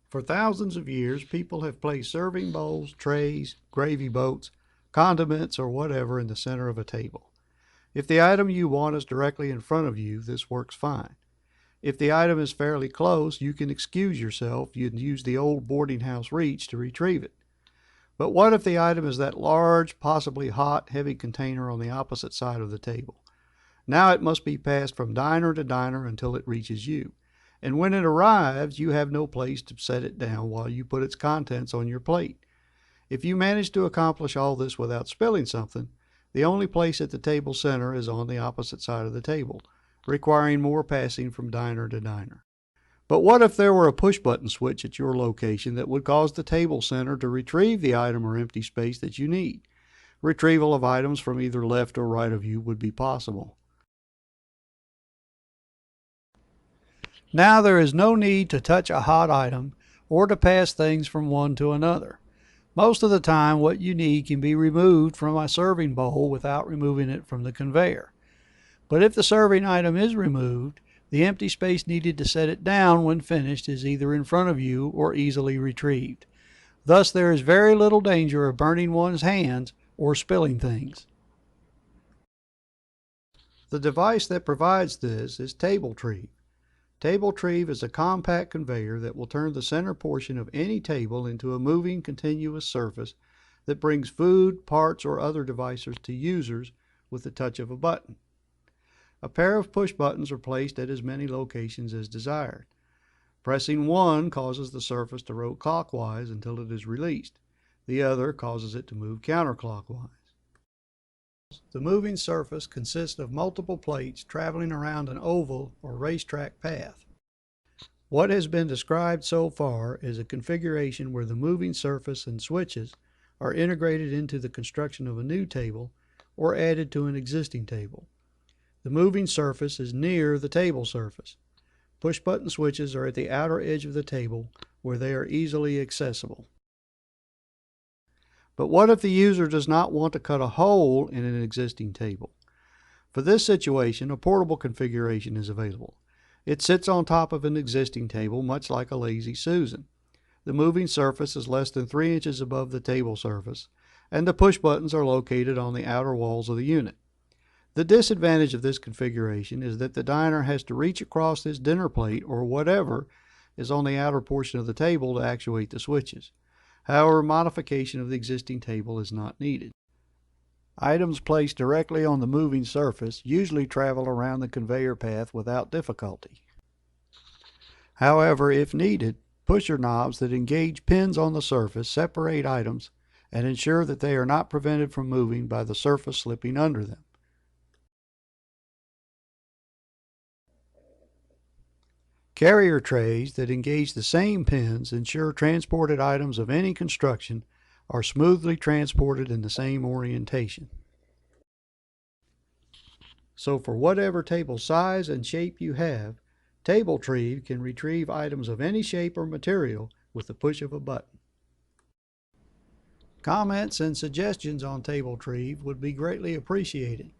For thousands of years, people have placed serving bowls, trays, gravy boats, condiments, or whatever in the center of a table. If the item you want is directly in front of you, this works fine. If the item is fairly close, you can excuse yourself and use the old boarding house reach to retrieve it. But what if the item is that large, possibly hot, heavy container on the opposite side of the table? Now it must be passed from diner to diner until it reaches you. And when it arrives, you have no place to set it down while you put its contents on your plate. If you manage to accomplish all this without spilling something, the only place at the table center is on the opposite side of the table, requiring more passing from diner to diner. But what if there were a push-button switch at your location that would cause the table center to retrieve the item or empty space that you need? Retrieval of items from either left or right of you would be possible. Now there is no need to touch a hot item or to pass things from one to another. Most of the time, what you need can be removed from a serving bowl without removing it from the conveyor. But if the serving item is removed, the empty space needed to set it down when finished is either in front of you or easily retrieved. Thus, there is very little danger of burning one's hands or spilling things. The device that provides this is TableTrieve. TableTrieve is a compact conveyor that will turn the center portion of any table into a moving continuous surface that brings food, parts, or other devices to users with the touch of a button. A pair of push buttons are placed at as many locations as desired. Pressing one causes the surface to rotate clockwise until it is released. The other causes it to move counterclockwise. The moving surface consists of multiple plates traveling around an oval or racetrack path. What has been described so far is a configuration where the moving surface and switches are integrated into the construction of a new table or added to an existing table. The moving surface is near the table surface. Push-button switches are at the outer edge of the table where they are easily accessible. But what if the user does not want to cut a hole in an existing table? For this situation, a portable configuration is available. It sits on top of an existing table, much like a Lazy Susan. The moving surface is less than 3 inches above the table surface, and the push buttons are located on the outer walls of the unit. The disadvantage of this configuration is that the diner has to reach across his dinner plate or whatever is on the outer portion of the table to actuate the switches. However, modification of the existing table is not needed. Items placed directly on the moving surface usually travel around the conveyor path without difficulty. However, if needed, pusher knobs that engage pins on the surface separate items and ensure that they are not prevented from moving by the surface slipping under them. Carrier trays that engage the same pins ensure transported items of any construction are smoothly transported in the same orientation. So for whatever table size and shape you have, TableTrieve can retrieve items of any shape or material with the push of a button. Comments and suggestions on TableTrieve would be greatly appreciated.